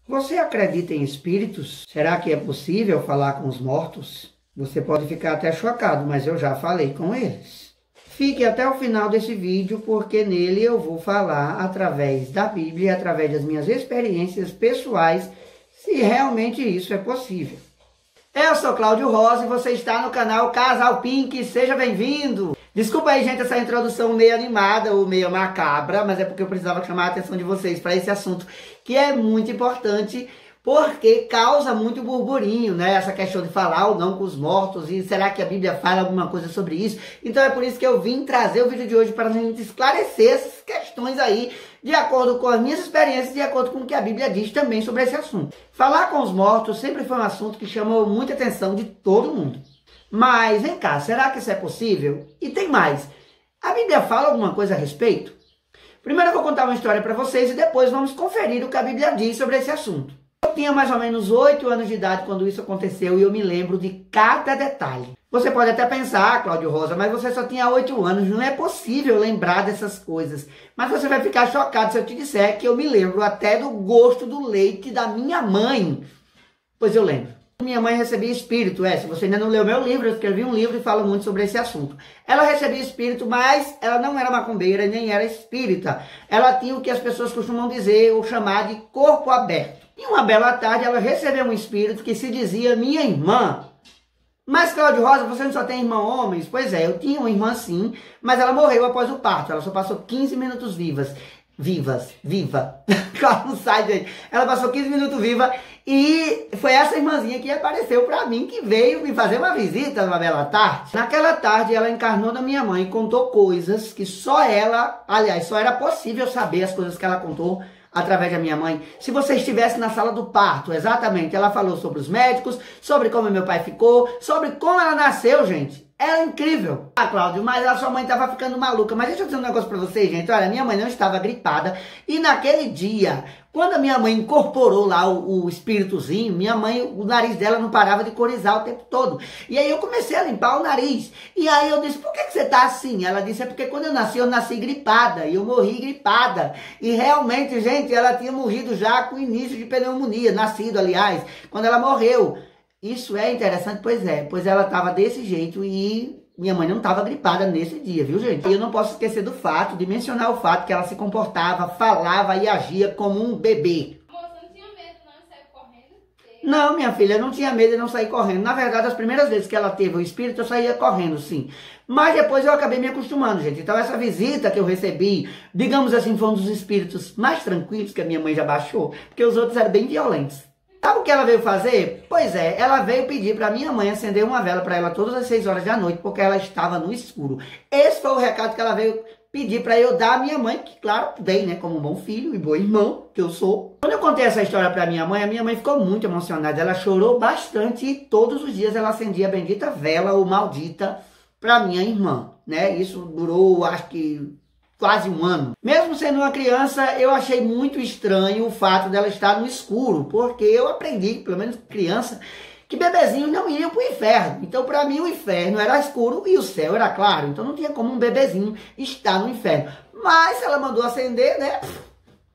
Você acredita em espíritos? Será que é possível falar com os mortos? Você pode ficar até chocado, mas eu já falei com eles. Fique até o final desse vídeo, porque nele eu vou falar através da Bíblia, através das minhas experiências pessoais, se realmente isso é possível. Eu sou Cláudio Rosa e você está no canal Casal Pink, seja bem-vindo! Desculpa aí, gente, essa introdução meio animada ou meio macabra, mas é porque eu precisava chamar a atenção de vocês para esse assunto, que é muito importante, porque causa muito burburinho, né? Essa questão de falar ou não com os mortos, e será que a Bíblia fala alguma coisa sobre isso? Então é por isso que eu vim trazer o vídeo de hoje para a gente esclarecer essas questões aí, de acordo com as minhas experiências, de acordo com o que a Bíblia diz também sobre esse assunto. Falar com os mortos sempre foi um assunto que chamou muita atenção de todo mundo. Mas, vem cá, será que isso é possível? E tem mais, a Bíblia fala alguma coisa a respeito? Primeiro eu vou contar uma história para vocês e depois vamos conferir o que a Bíblia diz sobre esse assunto. Eu tinha mais ou menos 8 anos de idade quando isso aconteceu e eu me lembro de cada detalhe. Você pode até pensar, Cláudio Rosa, mas você só tinha 8 anos, não é possível lembrar dessas coisas. Mas você vai ficar chocado se eu te disser que eu me lembro até do gosto do leite da minha mãe. Pois eu lembro. Minha mãe recebia espírito, se você ainda não leu meu livro, eu escrevi um livro e falo muito sobre esse assunto. Ela recebia espírito, mas ela não era macumbeira, nem era espírita. Ela tinha o que as pessoas costumam dizer, ou chamar de corpo aberto. E uma bela tarde ela recebeu um espírito que se dizia minha irmã. Mas, Cláudio Rosa, você não só tem irmão homens? Pois é, eu tinha uma irmã sim, mas ela morreu após o parto. Ela só passou 15 minutos viva. Ela não sai, gente. Ela passou 15 minutos viva e foi essa irmãzinha que apareceu pra mim, que veio me fazer uma visita numa bela tarde. Naquela tarde ela encarnou na minha mãe e contou coisas que só ela, aliás, só era possível saber as coisas que ela contou através da minha mãe. Se você estivesse na sala do parto, exatamente, ela falou sobre os médicos, sobre como meu pai ficou, sobre como ela nasceu, gente. Era incrível. Ah, Cláudio, mas a sua mãe estava ficando maluca. Mas deixa eu dizer um negócio pra vocês, gente. Olha, minha mãe não estava gripada. E naquele dia, quando a minha mãe incorporou lá o espíritozinho, minha mãe, o nariz dela não parava de corizar o tempo todo. E aí eu comecei a limpar o nariz. E aí eu disse, por que você tá assim? Ela disse, é porque quando eu nasci gripada. E eu morri gripada. E realmente, gente, ela tinha morrido já com início de pneumonia. Nascido, aliás, quando ela morreu. Isso é interessante, pois ela estava desse jeito e minha mãe não estava gripada nesse dia, viu, gente? E eu não posso esquecer do fato, de mencionar o fato que ela se comportava, falava e agia como um bebê. Moça, não tinha medo não de sair correndo? Não, minha filha, não tinha medo de não sair correndo. Na verdade, as primeiras vezes que ela teve o espírito, eu saía correndo, sim. Mas depois eu acabei me acostumando, gente. Então essa visita que eu recebi, digamos assim, foi um dos espíritos mais tranquilos que a minha mãe já baixou, porque os outros eram bem violentos. Sabe o que ela veio fazer? Pois é, ela veio pedir para minha mãe acender uma vela para ela todas as 6 horas da noite, porque ela estava no escuro. Esse foi o recado que ela veio pedir para eu dar à minha mãe, que claro, dei, né, como um bom filho e bom irmão que eu sou. Quando eu contei essa história para minha mãe, a minha mãe ficou muito emocionada, ela chorou bastante e todos os dias ela acendia a bendita vela ou maldita para minha irmã, né? Isso durou, acho que quase um ano. Mesmo sendo uma criança, eu achei muito estranho o fato dela estar no escuro, porque eu aprendi, pelo menos criança, que bebezinhos não iam para o inferno. Então, para mim, o inferno era escuro e o céu era claro. Então, não tinha como um bebezinho estar no inferno. Mas ela mandou acender, né?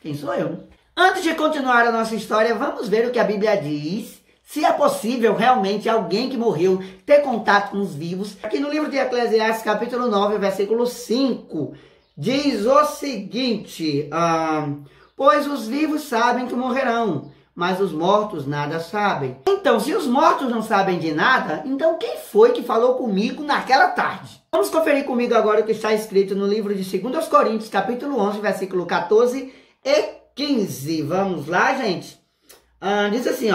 Quem sou eu? Antes de continuar a nossa história, vamos ver o que a Bíblia diz. Se é possível realmente alguém que morreu ter contato com os vivos. Aqui no livro de Eclesiastes, capítulo 9, versículo 5... diz o seguinte, pois os vivos sabem que morrerão, mas os mortos nada sabem. Então, se os mortos não sabem de nada, então quem foi que falou comigo naquela tarde? Vamos conferir comigo agora o que está escrito no livro de 2 Coríntios, capítulo 11, versículo 14 e 15. Vamos lá, gente? Diz assim,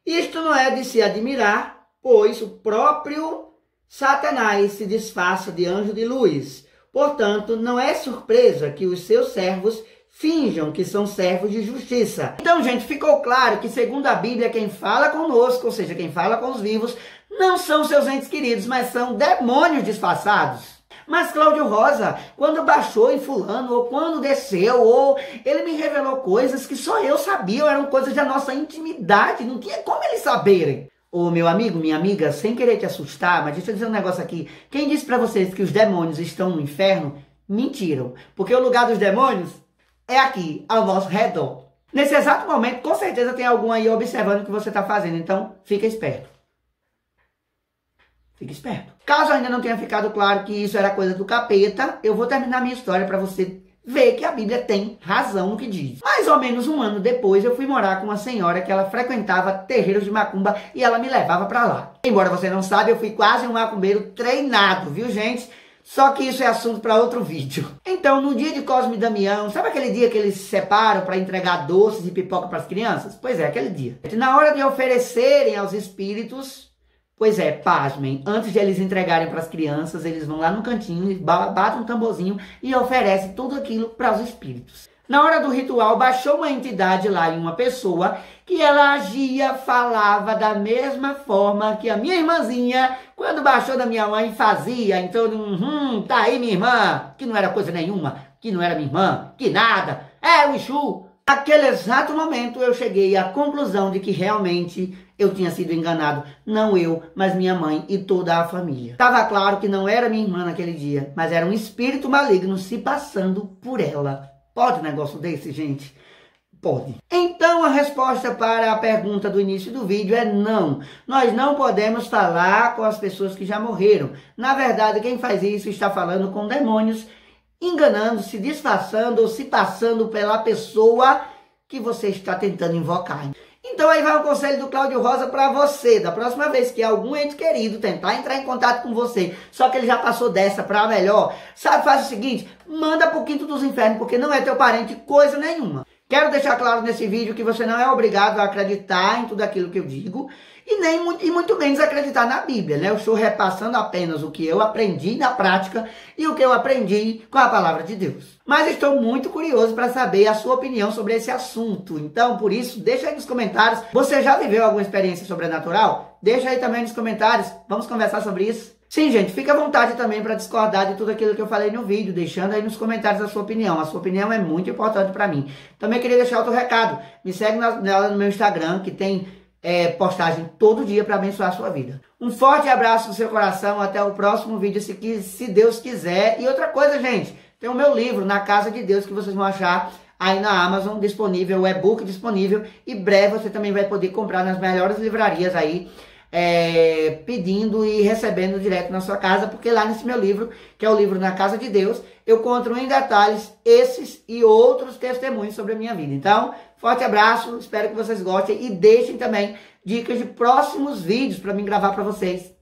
isto não é de se admirar, pois o próprio Satanás se disfarça de anjo de luz. Portanto, não é surpresa que os seus servos finjam que são servos de justiça. Então, gente, ficou claro que, segundo a Bíblia, quem fala conosco, ou seja, quem fala com os vivos, não são seus entes queridos, mas são demônios disfarçados. Mas, Cláudio Rosa, quando baixou em fulano, ou quando desceu, ou ele me revelou coisas que só eu sabia, eram coisas da nossa intimidade, não tinha como eles saberem. Ô, meu amigo, minha amiga, sem querer te assustar, mas deixa eu dizer um negócio aqui. Quem disse pra vocês que os demônios estão no inferno, mentiram. Porque o lugar dos demônios é aqui, ao nosso redor. Nesse exato momento, com certeza tem algum aí observando o que você está fazendo. Então, fica esperto. Fique esperto. Caso ainda não tenha ficado claro que isso era coisa do capeta, eu vou terminar minha história para você ver que a Bíblia tem razão no que diz. Mais ou menos um ano depois, eu fui morar com uma senhora que ela frequentava terreiros de macumba e ela me levava para lá. Embora você não saiba, eu fui quase um macumbeiro treinado, viu, gente? Só que isso é assunto para outro vídeo. Então, no dia de Cosme e Damião, sabe aquele dia que eles se separam para entregar doces e pipoca para as crianças? Pois é, aquele dia. Na hora de oferecerem aos espíritos, pois é, pasmem, antes de eles entregarem para as crianças, eles vão lá no cantinho, batem um tamborzinho e oferecem tudo aquilo para os espíritos. Na hora do ritual, baixou uma entidade lá em uma pessoa que ela agia, falava da mesma forma que a minha irmãzinha, quando baixou da minha mãe, fazia. Então, tá aí minha irmã, que não era coisa nenhuma, que não era minha irmã, que nada, é o Exu. Naquele exato momento, eu cheguei à conclusão de que realmente eu tinha sido enganado. Não eu, mas minha mãe e toda a família. Estava claro que não era minha irmã naquele dia, mas era um espírito maligno se passando por ela. Pode um negócio desse, gente? Pode. Então, a resposta para a pergunta do início do vídeo é não. Nós não podemos falar com as pessoas que já morreram. Na verdade, quem faz isso está falando com demônios, enganando, se disfarçando ou se passando pela pessoa que você está tentando invocar. Então aí vai um conselho do Cláudio Rosa para você. Da próxima vez que algum ente querido tentar entrar em contato com você, só que ele já passou dessa para melhor, sabe, faz o seguinte, manda pro quinto dos infernos, porque não é teu parente coisa nenhuma. Quero deixar claro nesse vídeo que você não é obrigado a acreditar em tudo aquilo que eu digo, e muito menos acreditar na Bíblia, né? Eu estou repassando apenas o que eu aprendi na prática e o que eu aprendi com a palavra de Deus. Mas estou muito curioso para saber a sua opinião sobre esse assunto. Então, por isso, deixa aí nos comentários. Você já viveu alguma experiência sobrenatural? Deixa aí também nos comentários. Vamos conversar sobre isso? Sim, gente, fica à vontade também para discordar de tudo aquilo que eu falei no vídeo, deixando aí nos comentários a sua opinião. A sua opinião é muito importante para mim. Também queria deixar outro recado. Me segue no meu Instagram, que tem postagem todo dia para abençoar a sua vida. Um forte abraço no seu coração, até o próximo vídeo, se Deus quiser. E outra coisa, gente, tem o meu livro, Na Casa de Deus, que vocês vão achar aí na Amazon, disponível, o e-book disponível, e breve você também vai poder comprar nas melhores livrarias aí, pedindo e recebendo direto na sua casa, porque lá nesse meu livro, que é o livro Na Casa de Deus, eu conto em detalhes esses e outros testemunhos sobre a minha vida. Então, forte abraço, espero que vocês gostem e deixem também dicas de próximos vídeos para mim gravar para vocês.